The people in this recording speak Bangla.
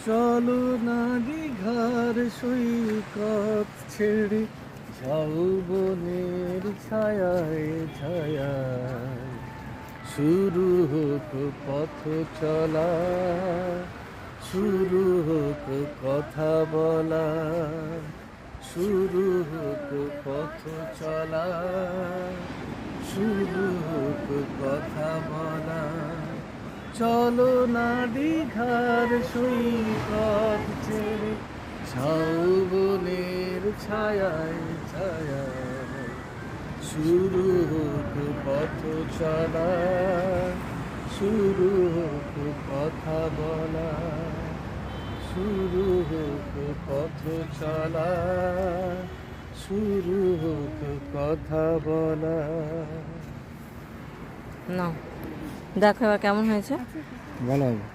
চলো না দীঘার সৈকত ছেড়ে যাও বনের ছায়ায় ছায়ায়, শুরু হোক পথ চলা, শুরু হোক কথা বলা, শুরু হোক পথ চলা, শুরু হোক কথা বলা। চলো না দীঘার সৈকত ছেড়ে ঝাউবনের ছায়ায় ছায়ায়, শুরু হোক পথ চলা, শুরু হোক কথা বলা, শুরু হোক পথ চলা, শুরু হোক কথা বলা। না দেখো এবার কেমন হয়েছে। ভালো হবে।